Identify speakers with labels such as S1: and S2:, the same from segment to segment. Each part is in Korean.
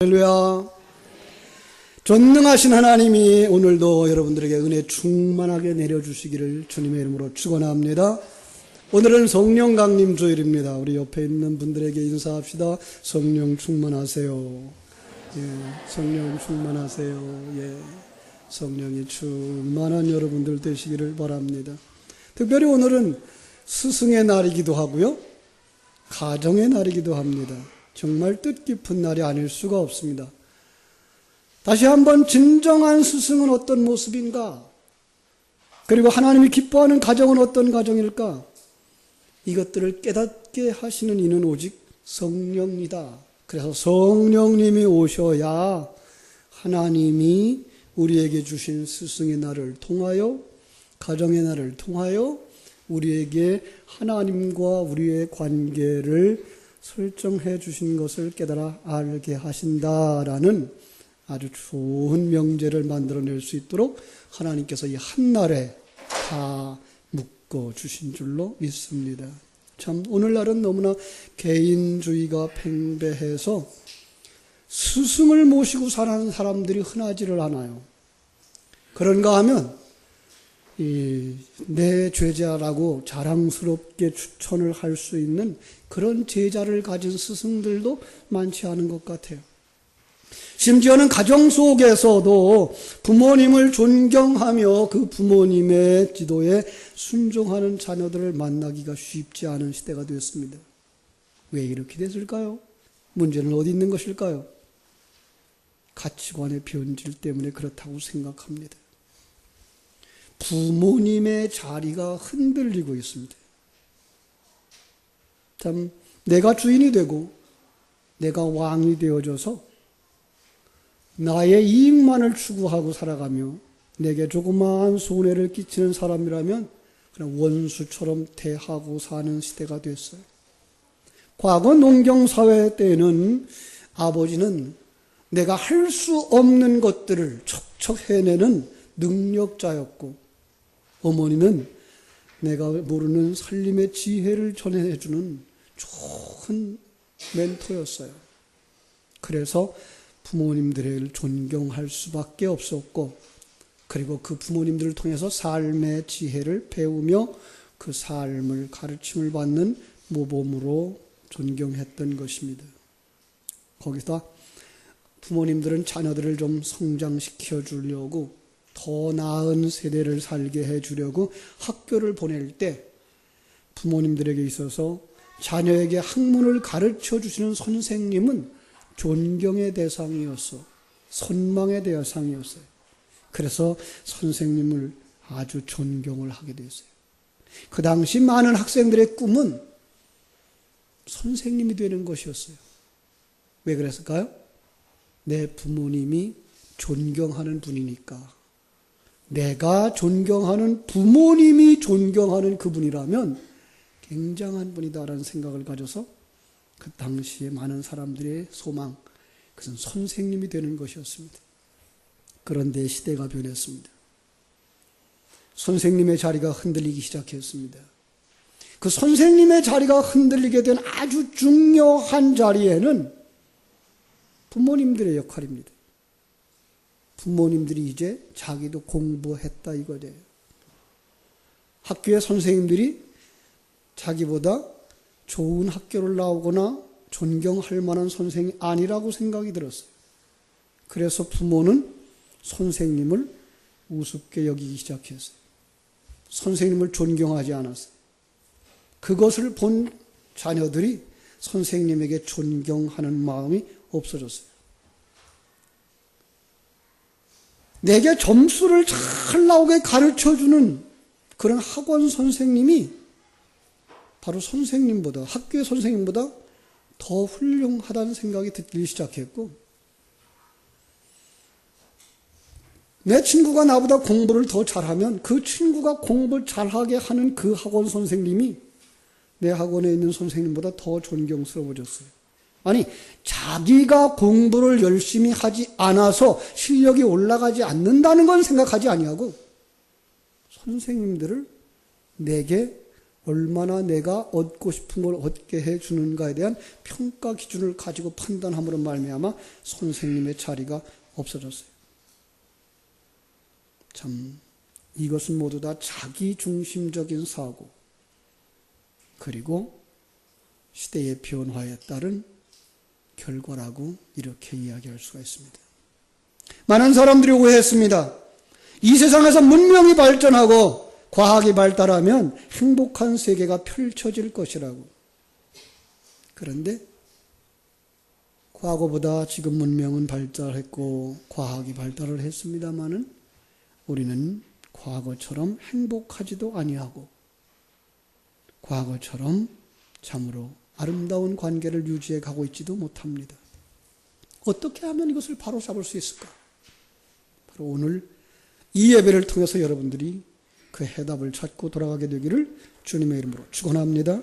S1: 할렐루야. 전능하신 하나님이 오늘도 여러분들에게 은혜 충만하게 내려주시기를 주님의 이름으로 축원합니다. 오늘은 성령 강림 주일입니다. 우리 옆에 있는 분들에게 인사합시다. 성령 충만하세요. 예, 성령 충만하세요. 예, 성령이 충만한 여러분들 되시기를 바랍니다. 특별히 오늘은 스승의 날이기도 하고요, 가정의 날이기도 합니다. 정말 뜻깊은 날이 아닐 수가 없습니다. 다시 한번 진정한 스승은 어떤 모습인가? 그리고 하나님이 기뻐하는 가정은 어떤 가정일까? 이것들을 깨닫게 하시는 이는 오직 성령이다. 그래서 성령님이 오셔야 하나님이 우리에게 주신 스승의 날을 통하여, 가정의 날을 통하여 우리에게 하나님과 우리의 관계를 설정해 주신 것을 깨달아 알게 하신다라는 아주 좋은 명제를 만들어낼 수 있도록 하나님께서 이 한날에 다 묶어 주신 줄로 믿습니다. 참 오늘날은 너무나 개인주의가 팽배해서 스승을 모시고 사는 사람들이 흔하지를 않아요. 그런가 하면 내 제자라고 자랑스럽게 추천을 할 수 있는 그런 제자를 가진 스승들도 많지 않은 것 같아요. 심지어는 가정 속에서도 부모님을 존경하며 그 부모님의 지도에 순종하는 자녀들을 만나기가 쉽지 않은 시대가 되었습니다. 왜 이렇게 됐을까요? 문제는 어디 있는 것일까요? 가치관의 변질 때문에 그렇다고 생각합니다. 부모님의 자리가 흔들리고 있습니다. 참, 내가 주인이 되고 내가 왕이 되어져서 나의 이익만을 추구하고 살아가며 내게 조그마한 손해를 끼치는 사람이라면 그냥 원수처럼 대하고 사는 시대가 됐어요. 과거 농경사회 때에는 아버지는 내가 할 수 없는 것들을 척척 해내는 능력자였고, 어머니는 내가 모르는 살림의 지혜를 전해주는 좋은 멘토였어요. 그래서 부모님들을 존경할 수밖에 없었고, 그리고 그 부모님들을 통해서 삶의 지혜를 배우며 그 삶을 가르침을 받는 모범으로 존경했던 것입니다. 거기다 부모님들은 자녀들을 좀 성장시켜 주려고, 더 나은 세대를 살게 해주려고 학교를 보낼 때 부모님들에게 있어서 자녀에게 학문을 가르쳐 주시는 선생님은 존경의 대상이었어. 선망의 대상이었어요. 그래서 선생님을 아주 존경을 하게 됐어요. 그 당시 많은 학생들의 꿈은 선생님이 되는 것이었어요. 왜 그랬을까요? 내 부모님이 존경하는 분이니까. 내가 존경하는 부모님이 존경하는 그분이라면 굉장한 분이다라는 생각을 가져서 그 당시에 많은 사람들의 소망, 그것은 선생님이 되는 것이었습니다. 그런데 시대가 변했습니다. 선생님의 자리가 흔들리기 시작했습니다. 그 선생님의 자리가 흔들리게 된 아주 중요한 자리에는 부모님들의 역할입니다. 부모님들이 이제 자기도 공부했다 이거죠. 학교의 선생님들이 자기보다 좋은 학교를 나오거나 존경할 만한 선생이 아니라고 생각이 들었어요. 그래서 부모는 선생님을 우습게 여기기 시작했어요. 선생님을 존경하지 않았어요. 그것을 본 자녀들이 선생님에게 존경하는 마음이 없어졌어요. 내게 점수를 잘 나오게 가르쳐주는 그런 학원 선생님이 바로 선생님보다, 학교의 선생님보다 더 훌륭하다는 생각이 들기 시작했고, 내 친구가 나보다 공부를 더 잘하면 그 친구가 공부를 잘하게 하는 그 학원 선생님이 내 학원에 있는 선생님보다 더 존경스러워졌어요. 아니, 자기가 공부를 열심히 하지 않아서 실력이 올라가지 않는다는 건 생각하지 아니하고 선생님들을 내게 얼마나 내가 얻고 싶은 걸 얻게 해주는가에 대한 평가 기준을 가지고 판단함으로 말미암아 선생님의 자리가 없어졌어요. 참 이것은 모두 다 자기중심적인 사고, 그리고 시대의 변화에 따른 결과라고 이렇게 이야기할 수가 있습니다. 많은 사람들이 오해했습니다. 이 세상에서 문명이 발전하고 과학이 발달하면 행복한 세계가 펼쳐질 것이라고. 그런데 과거보다 지금 문명은 발달했고 과학이 발달을 했습니다마는 우리는 과거처럼 행복하지도 아니하고 과거처럼 참으로 아름다운 관계를 유지해 가고 있지도 못합니다. 어떻게 하면 이것을 바로잡을 수 있을까? 바로 오늘 이 예배를 통해서 여러분들이 그 해답을 찾고 돌아가게 되기를 주님의 이름으로 축원합니다.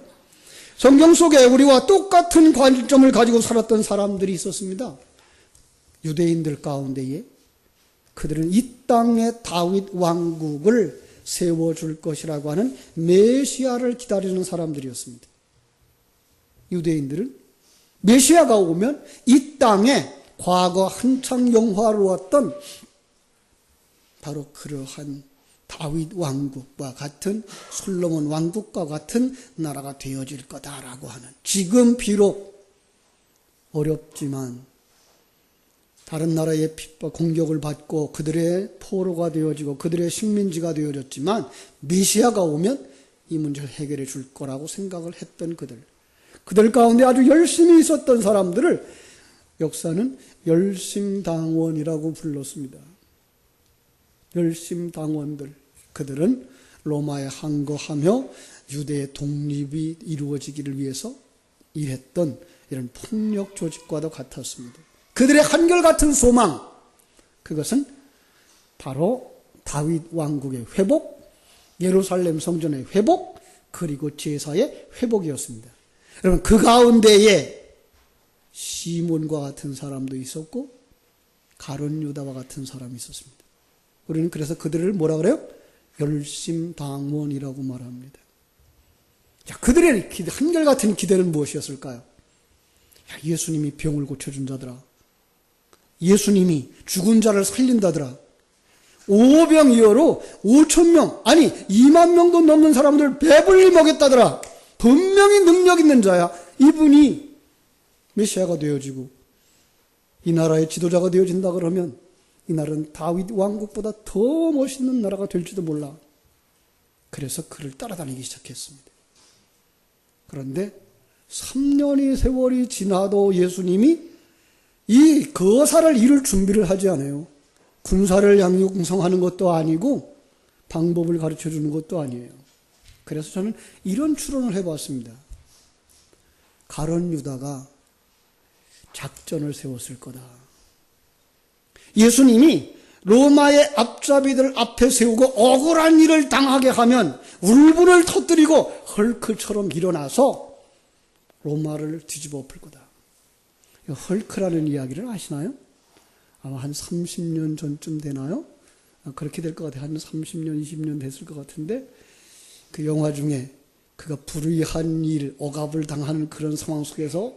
S1: 성경 속에 우리와 똑같은 관점을 가지고 살았던 사람들이 있었습니다. 유대인들 가운데에 그들은 이 땅의 다윗 왕국을 세워줄 것이라고 하는 메시아를 기다리는 사람들이었습니다. 유대인들은 메시아가 오면 이 땅에 과거 한창 영화로웠던 바로 그러한 다윗 왕국과 같은 솔로몬 왕국과 같은 나라가 되어질 거다라고 하는, 지금 비록 어렵지만 다른 나라의 핍박 공격을 받고 그들의 포로가 되어지고 그들의 식민지가 되어졌지만 메시아가 오면 이 문제를 해결해 줄 거라고 생각을 했던 그들 가운데 아주 열심히 있었던 사람들을 역사는 열심당원이라고 불렀습니다. 열심당원들, 그들은 로마에 항거하며 유대의 독립이 이루어지기를 위해서 일했던 이런 폭력 조직과도 같았습니다. 그들의 한결같은 소망, 그것은 바로 다윗 왕국의 회복, 예루살렘 성전의 회복, 그리고 제사의 회복이었습니다. 여러분, 그 가운데에 시몬과 같은 사람도 있었고 가룟 유다와 같은 사람이 있었습니다. 우리는 그래서 그들을 뭐라 그래요? 열심당원이라고 말합니다. 자, 그들의 한결같은 기대는 무엇이었을까요? 야, 예수님이 병을 고쳐준 자더라. 예수님이 죽은 자를 살린다더라. 오병이어로 5,000명, 아니 2만 명도 넘는 사람들 배불리 먹였다더라. 분명히 능력 있는 자야. 이분이 메시아가 되어지고 이 나라의 지도자가 되어진다 그러면 이 나라는 다윗 왕국보다 더 멋있는 나라가 될지도 몰라. 그래서 그를 따라다니기 시작했습니다. 그런데 3년의 세월이 지나도 예수님이 이 거사를 이룰 준비를 하지 않아요. 군사를 양육성하는 것도 아니고 방법을 가르쳐 주는 것도 아니에요. 그래서 저는 이런 추론을 해봤습니다. 가룟 유다가 작전을 세웠을 거다. 예수님이 로마의 앞잡이들 앞에 세우고 억울한 일을 당하게 하면 울분을 터뜨리고 헐크처럼 일어나서 로마를 뒤집어 엎을 거다. 헐크라는 이야기를 아시나요? 아마 한 30년 전쯤 되나요? 그렇게 될 것 같아요. 한 30년, 20년 됐을 것 같은데 그 영화 중에 그가 불의한 일, 억압을 당하는 그런 상황 속에서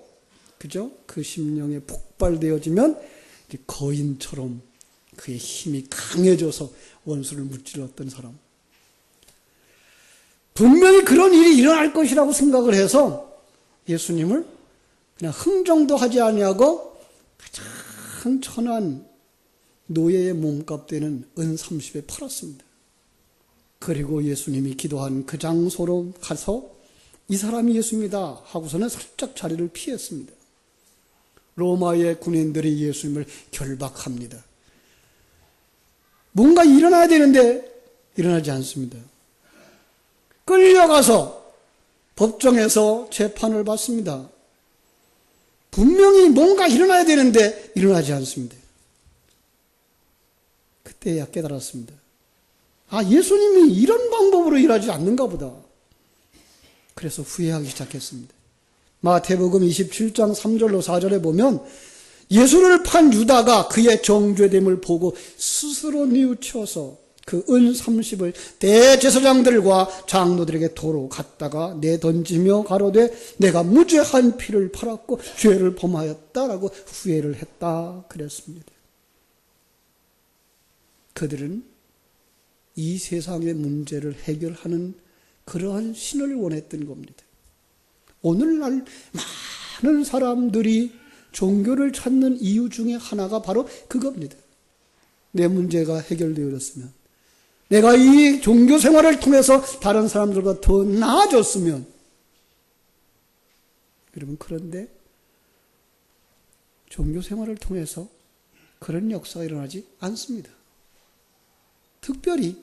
S1: 그죠? 그 심령에 폭발되어지면 거인처럼 그의 힘이 강해져서 원수를 무찔렀던 사람. 분명히 그런 일이 일어날 것이라고 생각을 해서 예수님을 그냥 흥정도 하지 아니하고 가장 천한 노예의 몸값 되는 은 30에 팔았습니다. 그리고 예수님이 기도한 그 장소로 가서 이 사람이 예수입니다 하고서는 살짝 자리를 피했습니다. 로마의 군인들이 예수님을 결박합니다. 뭔가 일어나야 되는데 일어나지 않습니다. 끌려가서 법정에서 재판을 받습니다. 분명히 뭔가 일어나야 되는데 일어나지 않습니다. 그때야 깨달았습니다. 아, 예수님이 이런 방법으로 일하지 않는가 보다. 그래서 후회하기 시작했습니다. 마태복음 27장 3절로 4절에 보면 예수를 판 유다가 그의 정죄됨을 보고 스스로 뉘우쳐서 그 은 30을 대제사장들과 장로들에게 도로 갖다가 내던지며 가로되 내가 무죄한 피를 팔았고 죄를 범하였다라고 후회를 했다 그랬습니다. 그들은 이 세상의 문제를 해결하는 그러한 신을 원했던 겁니다. 오늘날 많은 사람들이 종교를 찾는 이유 중에 하나가 바로 그겁니다. 내 문제가 해결되었으면, 내가 이 종교 생활을 통해서 다른 사람들보다 더 나아졌으면. 여러분, 그런데 종교 생활을 통해서 그런 역사가 일어나지 않습니다. 특별히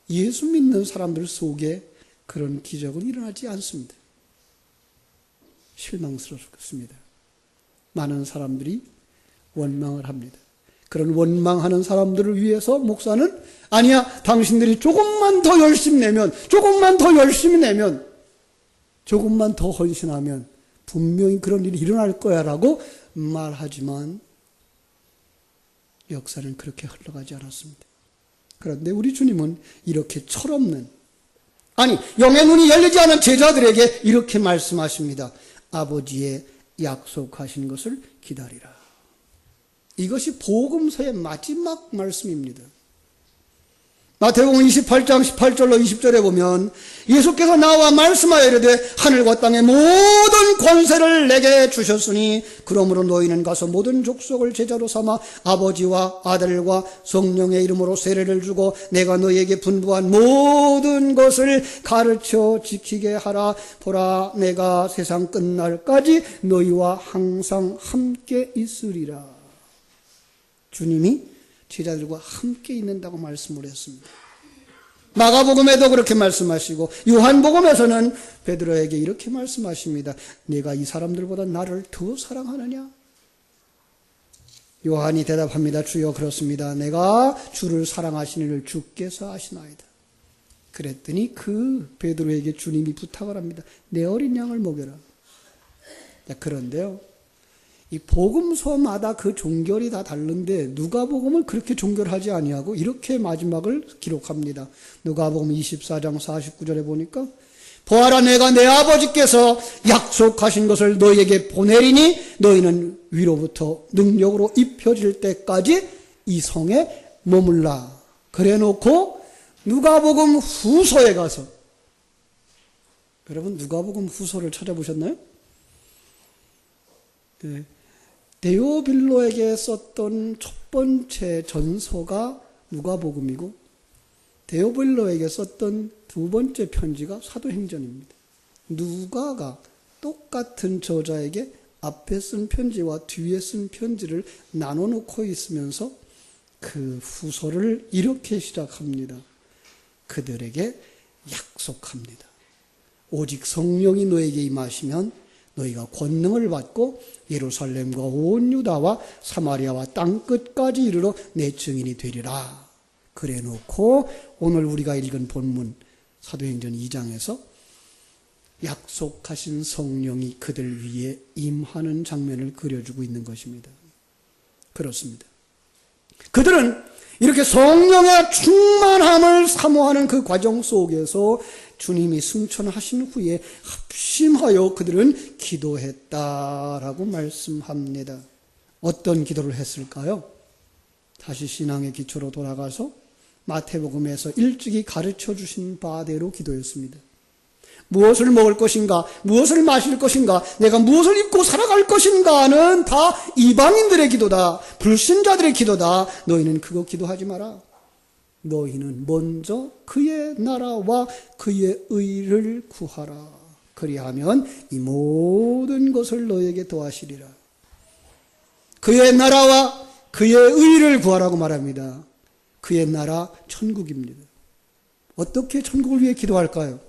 S1: 예수 믿는 사람들 속에 그런 기적은 일어나지 않습니다. 실망스럽습니다. 많은 사람들이 원망을 합니다. 그런 원망하는 사람들을 위해서 목사는 아니야, 당신들이 조금만 더 열심히 내면, 조금만 더 열심히 내면, 조금만 더 헌신하면 분명히 그런 일이 일어날 거야 라고 말하지만 역사는 그렇게 흘러가지 않았습니다. 그런데 우리 주님은 이렇게 철없는, 아니 영의 눈이 열리지 않은 제자들에게 이렇게 말씀하십니다. 아버지의 약속하신 것을 기다리라. 이것이 복음서의 마지막 말씀입니다. 마태복음 28장 18절로 20절에 보면 예수께서 나와 말씀하여 이르되 하늘과 땅의 모든 권세를 내게 주셨으니 그러므로 너희는 가서 모든 족속을 제자로 삼아 아버지와 아들과 성령의 이름으로 세례를 주고 내가 너희에게 분부한 모든 것을 가르쳐 지키게 하라. 보라, 내가 세상 끝날까지 너희와 항상 함께 있으리라. 주님이 제자들과 함께 있는다고 말씀을 했습니다. 마가복음에도 그렇게 말씀하시고 요한복음에서는 베드로에게 이렇게 말씀하십니다. 네가 이 사람들보다 나를 더 사랑하느냐? 요한이 대답합니다. 주여, 그렇습니다. 내가 주를 사랑하시는 주께서 아시나이다. 그랬더니 그 베드로에게 주님이 부탁을 합니다. 내 어린 양을 먹여라. 그런데요, 이 복음서마다 그 종결이 다 다른데 누가복음은 그렇게 종결하지 아니하고 이렇게 마지막을 기록합니다. 누가복음 24장 49절에 보니까 보아라, 내가 내 아버지께서 약속하신 것을 너희에게 보내리니 너희는 위로부터 능력으로 입혀질 때까지 이 성에 머물라. 그래놓고 누가복음 후서에 가서, 여러분 누가복음 후서를 찾아보셨나요? 네. 데오빌로에게 썼던 첫 번째 전서가 누가복음이고 데오빌로에게 썼던 두 번째 편지가 사도행전입니다. 누가가 똑같은 저자에게 앞에 쓴 편지와 뒤에 쓴 편지를 나눠놓고 있으면서 그 후서를 이렇게 시작합니다. 그들에게 약속합니다. 오직 성령이 너에게 임하시면 너희가 권능을 받고 예루살렘과 온 유다와 사마리아와 땅끝까지 이르러 내 증인이 되리라. 그래놓고 오늘 우리가 읽은 본문 사도행전 2장에서 약속하신 성령이 그들 위에 임하는 장면을 그려주고 있는 것입니다. 그렇습니다. 그들은 이렇게 성령의 충만함을 사모하는 그 과정 속에서 주님이 승천하신 후에 합심하여 그들은 기도했다라고 말씀합니다. 어떤 기도를 했을까요? 다시 신앙의 기초로 돌아가서 마태복음에서 일찍이 가르쳐 주신 바대로 기도했습니다. 무엇을 먹을 것인가, 무엇을 마실 것인가, 내가 무엇을 입고 살아갈 것인가는 다 이방인들의 기도다, 불신자들의 기도다. 너희는 그거 기도하지 마라. 너희는 먼저 그의 나라와 그의 의를 구하라. 그리하면 이 모든 것을 너희에게 더하시리라. 그의 나라와 그의 의를 구하라고 말합니다. 그의 나라 천국입니다. 어떻게 천국을 위해 기도할까요?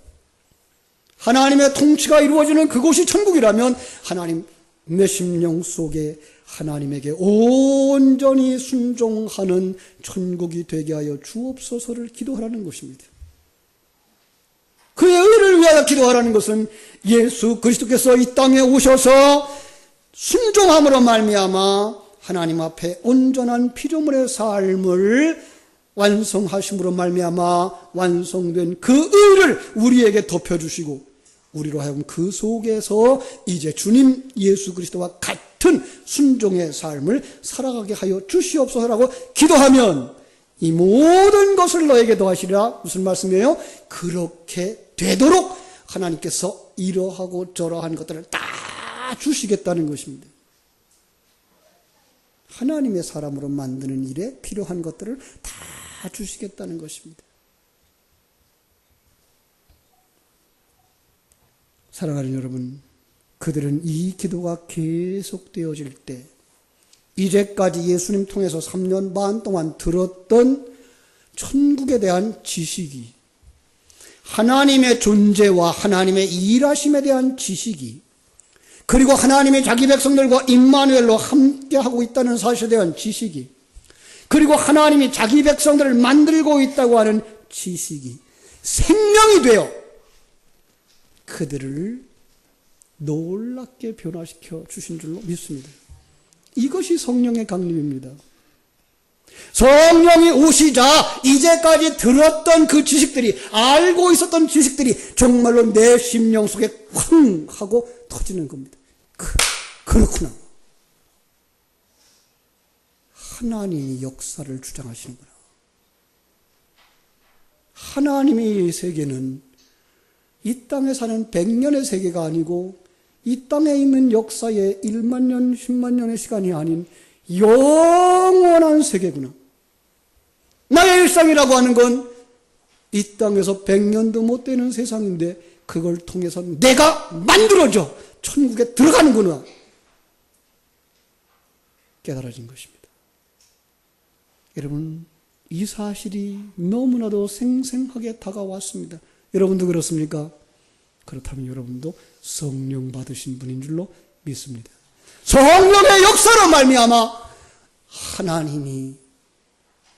S1: 하나님의 통치가 이루어지는 그곳이 천국이라면 하나님 내 심령 속에 하나님에게 온전히 순종하는 천국이 되게 하여 주옵소서를 기도하라는 것입니다. 그의 의를 위하여 기도하라는 것은 예수 그리스도께서 이 땅에 오셔서 순종함으로 말미암아 하나님 앞에 온전한 피조물의 삶을 완성하심으로 말미암아 완성된 그 의를 우리에게 덮여주시고 우리로 하여금 그 속에서 이제 주님 예수 그리스도와 같은 순종의 삶을 살아가게 하여 주시옵소서라고 기도하면 이 모든 것을 너에게 더하시리라. 무슨 말씀이에요? 그렇게 되도록 하나님께서 이러하고 저러한 것들을 다 주시겠다는 것입니다. 하나님의 사람으로 만드는 일에 필요한 것들을 다 주시겠다는 것입니다. 사랑하는 여러분, 그들은 이 기도가 계속되어질 때 이제까지 예수님 통해서 3년 반 동안 들었던 천국에 대한 지식이, 하나님의 존재와 하나님의 일하심에 대한 지식이, 그리고 하나님이 자기 백성들과 임마누엘로 함께하고 있다는 사실에 대한 지식이, 그리고 하나님이 자기 백성들을 만들고 있다고 하는 지식이 생명이 되어 그들을 놀랍게 변화시켜 주신 줄로 믿습니다. 이것이 성령의 강림입니다. 성령이 오시자 이제까지 들었던 그 지식들이, 알고 있었던 지식들이 정말로 내 심령 속에 쾅 하고 터지는 겁니다. 그렇구나. 하나님이 역사를 주장하시는구나. 하나님의 세계는 이 땅에 사는 100년의 세계가 아니고 이 땅에 있는 역사의 1만 년, 10만 년의 시간이 아닌 영원한 세계구나. 나의 일상이라고 하는 건 이 땅에서 100년도 못 되는 세상인데 그걸 통해서 내가 만들어져 천국에 들어가는구나. 깨달아진 것입니다. 여러분, 이 사실이 너무나도 생생하게 다가왔습니다. 여러분도 그렇습니까? 그렇다면 여러분도 성령 받으신 분인 줄로 믿습니다. 성령의 역사로 말미암아 하나님이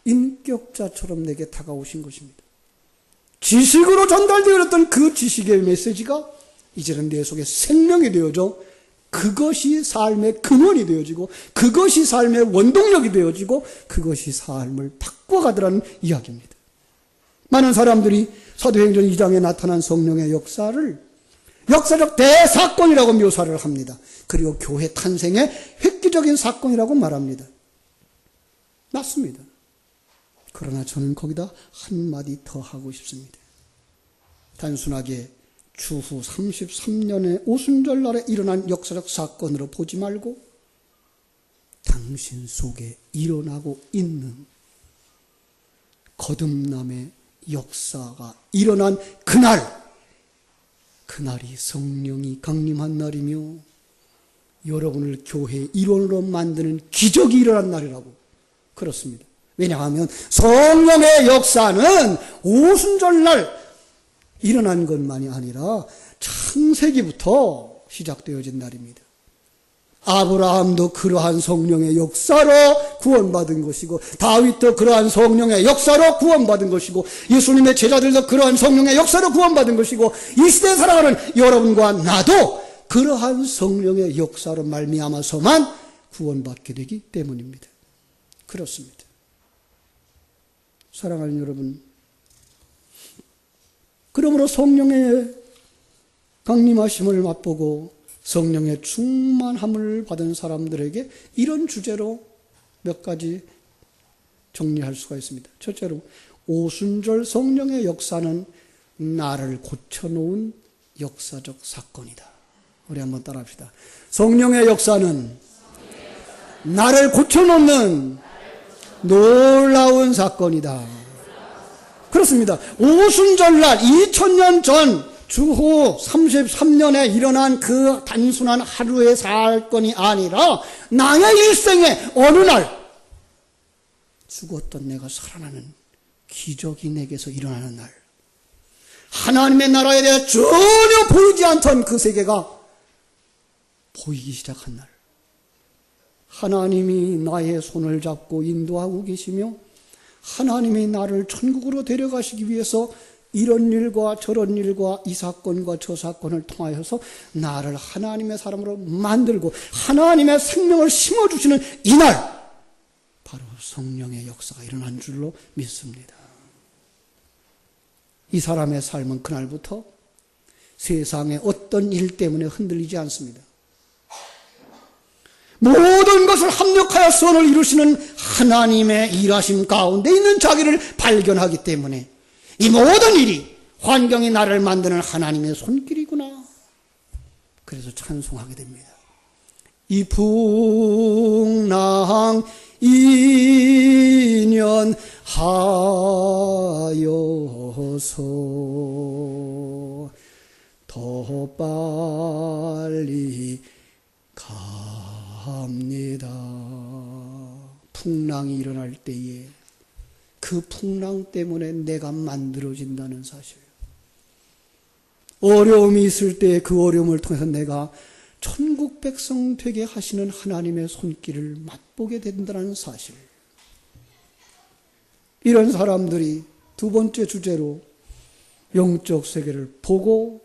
S1: 인격자처럼 내게 다가오신 것입니다. 지식으로 전달되었던 그 지식의 메시지가 이제는 내 속에 생명이 되어져 그것이 삶의 근원이 되어지고 그것이 삶의 원동력이 되어지고 그것이 삶을 바꿔가더라는 이야기입니다. 많은 사람들이 사도행전 2장에 나타난 성령의 역사를 역사적 대사건이라고 묘사를 합니다. 그리고 교회 탄생의 획기적인 사건이라고 말합니다. 맞습니다. 그러나 저는 거기다 한마디 더 하고 싶습니다. 단순하게 주후 33년의 오순절날에 일어난 역사적 사건으로 보지 말고 당신 속에 일어나고 있는 거듭남의 역사가 일어난 그날이 성령이 강림한 날이며 여러분을 교회의 일원으로 만드는 기적이 일어난 날이라고. 그렇습니다. 왜냐하면 성령의 역사는 오순절날 일어난 것만이 아니라 창세기부터 시작되어진 날입니다. 아브라함도 그러한 성령의 역사로 구원받은 것이고 다윗도 그러한 성령의 역사로 구원받은 것이고 예수님의 제자들도 그러한 성령의 역사로 구원받은 것이고 이 시대에 살아가는 여러분과 나도 그러한 성령의 역사로 말미암아서만 구원받게 되기 때문입니다. 그렇습니다. 사랑하는 여러분, 그러므로 성령의 강림하심을 맛보고 성령의 충만함을 받은 사람들에게 이런 주제로 몇 가지 정리할 수가 있습니다. 첫째로, 오순절 성령의 역사는 나를 고쳐놓은 역사적 사건이다. 우리 한번 따라합시다. 성령의 역사는 나를 고쳐놓는 놀라운 사건이다. 그렇습니다. 오순절날 2000년 전 주후 33년에 일어난 그 단순한 하루의 사건이 아니라 나의 일생의 어느 날 죽었던 내가 살아나는 기적이 내게서 일어나는 날, 하나님의 나라에 대해 전혀 보이지 않던 그 세계가 보이기 시작한 날, 하나님이 나의 손을 잡고 인도하고 계시며 하나님이 나를 천국으로 데려가시기 위해서 이런 일과 저런 일과 이 사건과 저 사건을 통하여서 나를 하나님의 사람으로 만들고 하나님의 생명을 심어주시는 이날, 바로 성령의 역사가 일어난 줄로 믿습니다. 이 사람의 삶은 그날부터 세상의 어떤 일 때문에 흔들리지 않습니다. 모든 것을 합력하여 선을 이루시는 하나님의 일하심 가운데 있는 자기를 발견하기 때문에 이 모든 일이 환경이 나를 만드는 하나님의 손길이구나. 그래서 찬송하게 됩니다. 이 풍랑 인연 하여서 더 빨리 갑니다. 풍랑이 일어날 때에 그 풍랑 때문에 내가 만들어진다는 사실. 어려움이 있을 때 그 어려움을 통해서 내가 천국 백성 되게 하시는 하나님의 손길을 맛보게 된다는 사실. 이런 사람들이 두 번째 주제로 영적 세계를 보고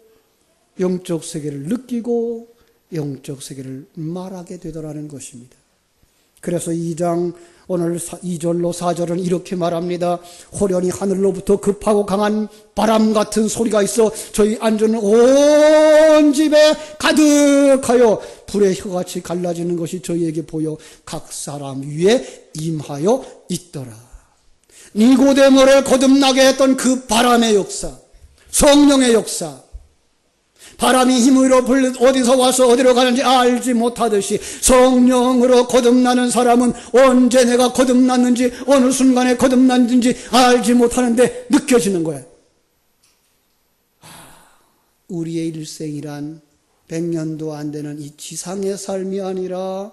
S1: 영적 세계를 느끼고 영적 세계를 말하게 되더라는 것입니다. 그래서 2장 오늘 2절로 4절은 이렇게 말합니다. 호련히 하늘로부터 급하고 강한 바람 같은 소리가 있어 저희 앉은 온 집에 가득하여 불의 혀같이 갈라지는 것이 저희에게 보여 각 사람 위에 임하여 있더라. 니고데모를 거듭나게 했던 그 바람의 역사, 성령의 역사, 바람이 힘으로 어디서 와서 어디로 가는지 알지 못하듯이 성령으로 거듭나는 사람은 언제 내가 거듭났는지 어느 순간에 거듭났는지 알지 못하는데 느껴지는 거예요. 우리의 일생이란 100년도 안 되는 이 지상의 삶이 아니라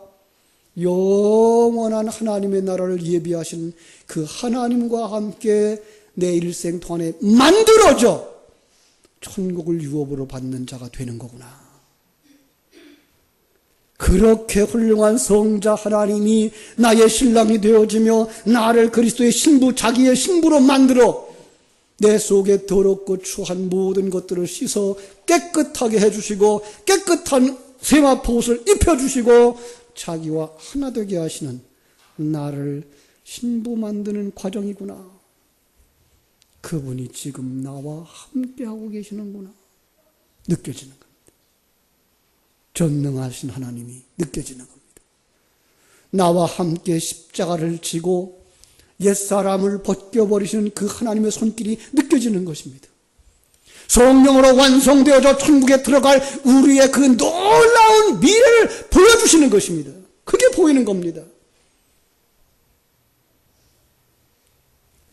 S1: 영원한 하나님의 나라를 예비하신 그 하나님과 함께 내 일생 동안에 만들어져 천국을 유업으로 받는 자가 되는 거구나. 그렇게 훌륭한 성자 하나님이 나의 신랑이 되어지며 나를 그리스도의 신부, 자기의 신부로 만들어 내 속에 더럽고 추한 모든 것들을 씻어 깨끗하게 해주시고 깨끗한 세마포옷을 입혀주시고 자기와 하나 되게 하시는 나를 신부 만드는 과정이구나. 그분이 지금 나와 함께하고 계시는구나. 느껴지는 겁니다. 전능하신 하나님이 느껴지는 겁니다. 나와 함께 십자가를 지고 옛사람을 벗겨버리시는 그 하나님의 손길이 느껴지는 것입니다. 성령으로 완성되어져 천국에 들어갈 우리의 그 놀라운 미래를 보여주시는 것입니다. 그게 보이는 겁니다.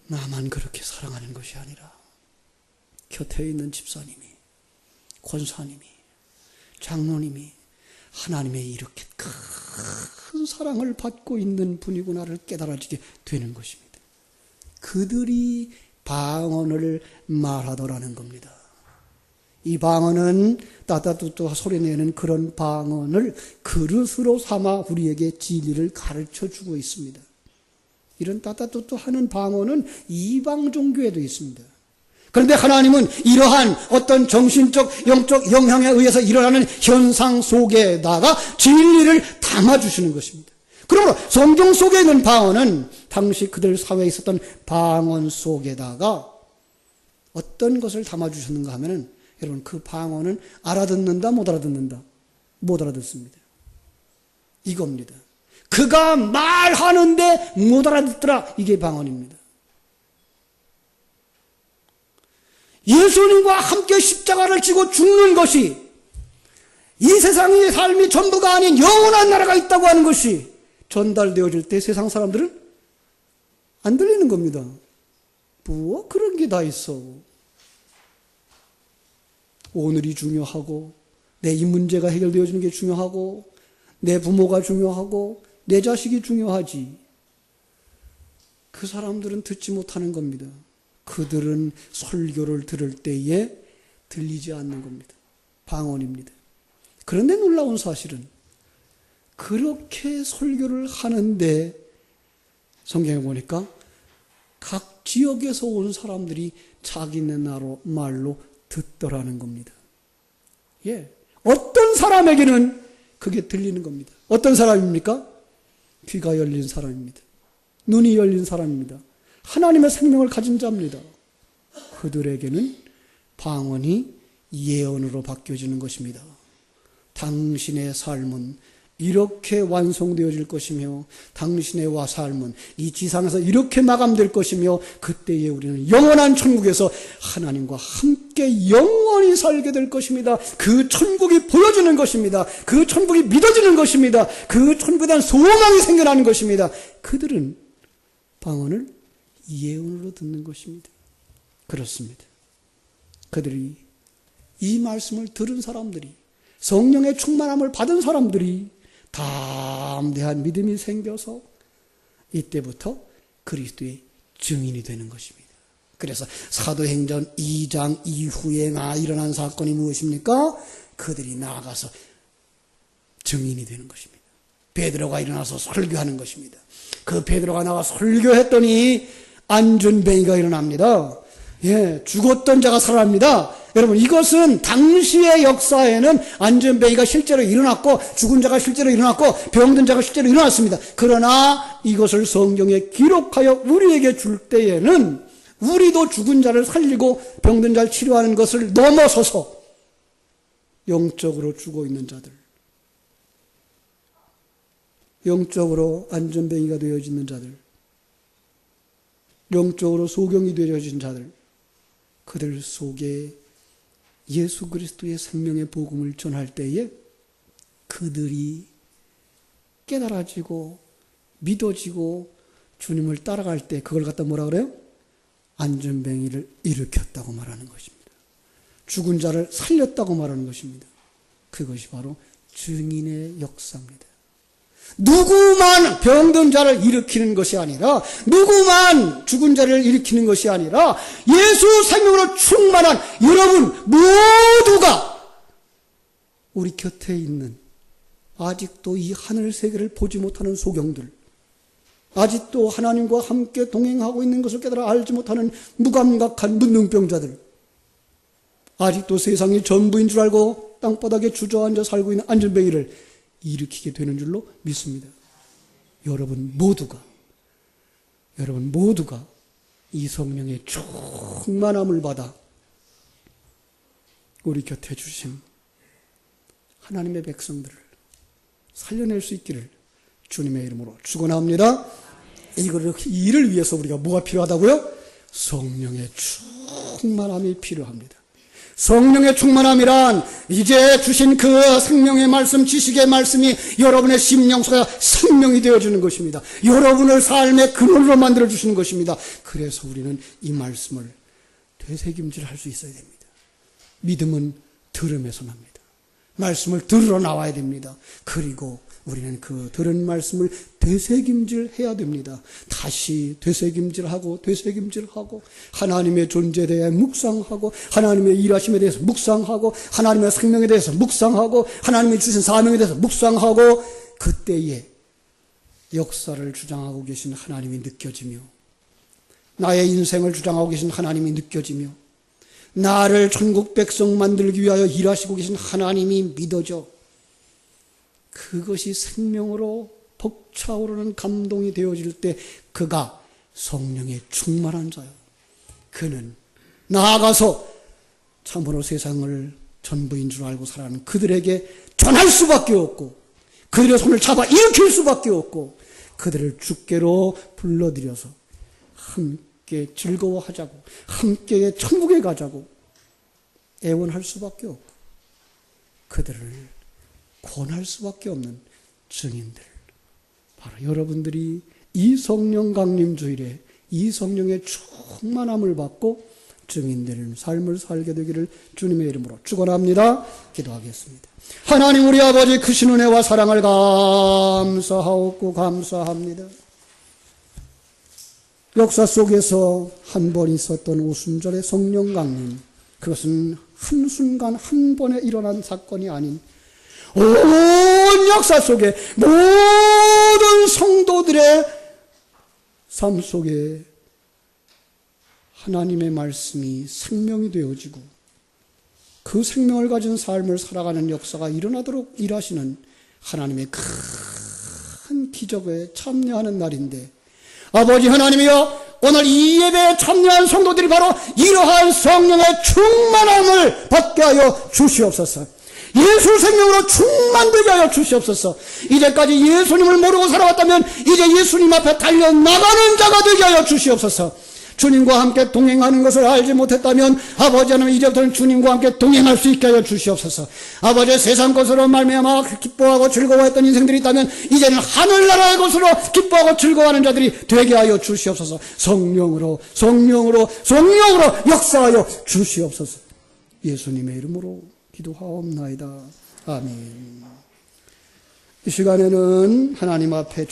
S1: 나만 그렇게 사랑하는 것이 아니라 곁에 있는 집사님이, 권사님이, 장로님이 하나님의 이렇게 큰 사랑을 받고 있는 분이구나를 깨달아지게 되는 것입니다. 그들이 방언을 말하더라는 겁니다. 이 방언은 따따뚜뚜 소리내는 그런 방언을 그릇으로 삼아 우리에게 진리를 가르쳐주고 있습니다. 이런 따따뚜뚜 하는 방언은 이방 종교에도 있습니다. 그런데 하나님은 이러한 어떤 정신적, 영적 영향에 의해서 일어나는 현상 속에다가 진리를 담아주시는 것입니다. 그러므로 성경 속에 있는 방언은 당시 그들 사회에 있었던 방언 속에다가 어떤 것을 담아주셨는가 하면은 여러분 그 방언은 알아듣는다, 못 알아듣는다? 못 알아듣습니다. 이겁니다. 그가 말하는데 못 알아듣더라. 이게 방언입니다. 예수님과 함께 십자가를 지고 죽는 것이 이 세상의 삶이 전부가 아닌 영원한 나라가 있다고 하는 것이 전달되어질 때 세상 사람들은 안 들리는 겁니다. 뭐 그런 게 다 있어. 오늘이 중요하고 내 이 문제가 해결되어지는 게 중요하고 내 부모가 중요하고 내 자식이 중요하지. 그 사람들은 듣지 못하는 겁니다. 그들은 설교를 들을 때에 들리지 않는 겁니다. 방언입니다. 그런데 놀라운 사실은 그렇게 설교를 하는데 성경에 보니까 각 지역에서 온 사람들이 자기네 말로 듣더라는 겁니다. 예. 어떤 사람에게는 그게 들리는 겁니다. 어떤 사람입니까? 귀가 열린 사람입니다. 눈이 열린 사람입니다. 하나님의 생명을 가진 자입니다. 그들에게는 방언이 예언으로 바뀌어지는 것입니다. 당신의 삶은 이렇게 완성되어질 것이며 당신의 삶은 이 지상에서 이렇게 마감될 것이며 그때에 우리는 영원한 천국에서 하나님과 함께 영원히 살게 될 것입니다. 그 천국이 보여지는 것입니다. 그 천국이 믿어지는 것입니다. 그 천국에 대한 소망이 생겨나는 것입니다. 그들은 방언을 예언으로 듣는 것입니다. 그렇습니다. 그들이 이 말씀을 들은 사람들이 성령의 충만함을 받은 사람들이 담대한 믿음이 생겨서 이때부터 그리스도의 증인이 되는 것입니다. 그래서 사도행전 2장 이후에 일어난 사건이 무엇입니까? 그들이 나아가서 증인이 되는 것입니다. 베드로가 일어나서 설교하는 것입니다. 그 베드로가 나가서 설교했더니 안전뱅이가 일어납니다. 죽었던 자가 살아납니다. 여러분, 이것은 당시의 역사에는 안전뱅이가 실제로 일어났고 죽은 자가 실제로 일어났고 병든 자가 실제로 일어났습니다. 그러나 이것을 성경에 기록하여 우리에게 줄 때에는 우리도 죽은 자를 살리고 병든 자를 치료하는 것을 넘어서서 영적으로 죽어 있는 자들, 영적으로 안전뱅이가 되어지는 자들, 영적으로 소경이 되어진 자들, 그들 속에 예수 그리스도의 생명의 복음을 전할 때에 그들이 깨달아지고 믿어지고 주님을 따라갈 때 그걸 갖다 뭐라 그래요? 안전뱅이를 일으켰다고 말하는 것입니다. 죽은 자를 살렸다고 말하는 것입니다. 그것이 바로 증인의 역사입니다. 누구만 병든 자를 일으키는 것이 아니라 누구만 죽은 자를 일으키는 것이 아니라 예수 생명으로 충만한 여러분 모두가 우리 곁에 있는 아직도 이 하늘 세계를 보지 못하는 소경들, 아직도 하나님과 함께 동행하고 있는 것을 깨달아 알지 못하는 무감각한 문둥병자들, 아직도 세상이 전부인 줄 알고 땅바닥에 주저앉아 살고 있는 안전뱅이를 일으키게 되는 줄로 믿습니다. 여러분 모두가 이 성령의 충만함을 받아 우리 곁에 주신 하나님의 백성들을 살려낼 수 있기를 주님의 이름으로 축원합니다. 이를 위해서 우리가 뭐가 필요하다고요? 성령의 충만함이 필요합니다. 성령의 충만함이란 이제 주신 그 생명의 말씀, 지식의 말씀이 여러분의 심령 속에 생명이 되어주는 것입니다. 여러분을 삶의 근원으로 만들어주시는 것입니다. 그래서 우리는 이 말씀을 되새김질할 수 있어야 됩니다. 믿음은 들음에서 납니다. 말씀을 들으러 나와야 됩니다. 그리고 우리는 그 들은 말씀을 되새김질해야 됩니다. 다시 되새김질하고 하나님의 존재에 대해 묵상하고 하나님의 일하심에 대해서 묵상하고 하나님의 생명에 대해서 묵상하고 하나님이 주신 사명에 대해서 묵상하고 그때에 역사를 주장하고 계신 하나님이 느껴지며 나의 인생을 주장하고 계신 하나님이 느껴지며 나를 천국 백성 만들기 위하여 일하시고 계신 하나님이 믿어져 그것이 생명으로 벅차오르는 감동이 되어질 때 그가 성령에 충만한 자요. 그는 나아가서 참으로 세상을 전부인 줄 알고 살아가는 그들에게 전할 수밖에 없고 그들의 손을 잡아 일으킬 수밖에 없고 그들을 주께로 불러들여서 함께 즐거워하자고 함께 천국에 가자고 애원할 수밖에 없고 그들을 권할 수밖에 없는 증인들, 바로 여러분들이 이 성령 강림 주일에 이 성령의 충만함을 받고 증인되는 삶을 살게 되기를 주님의 이름으로 축원합니다. 기도하겠습니다. 하나님 우리 아버지 크신 은혜와 사랑을 감사하옵고 감사합니다. 역사 속에서 한 번 있었던 오순절의 성령 강림, 그것은 한순간 한 번에 일어난 사건이 아닌 온 역사 속에 모든 성도들의 삶 속에 하나님의 말씀이 생명이 되어지고 그 생명을 가진 삶을 살아가는 역사가 일어나도록 일하시는 하나님의 큰 기적에 참여하는 날인데 아버지 하나님이여, 오늘 이 예배에 참여한 성도들이 바로 이러한 성령의 충만함을 받게 하여 주시옵소서. 예수 생명으로 충만되게 하여 주시옵소서. 이제까지 예수님을 모르고 살아왔다면 이제 예수님 앞에 달려나가는 자가 되게 하여 주시옵소서. 주님과 함께 동행하는 것을 알지 못했다면 아버지 하나님, 이제부터는 주님과 함께 동행할 수 있게 하여 주시옵소서. 아버지, 세상 것으로 말미암아 기뻐하고 즐거워했던 인생들이 있다면 이제는 하늘나라의 것으로 기뻐하고 즐거워하는 자들이 되게 하여 주시옵소서. 성령으로 역사하여 주시옵소서. 예수님의 이름으로 기도하옵나이다. 아멘. 이 시간에는 하나님 앞에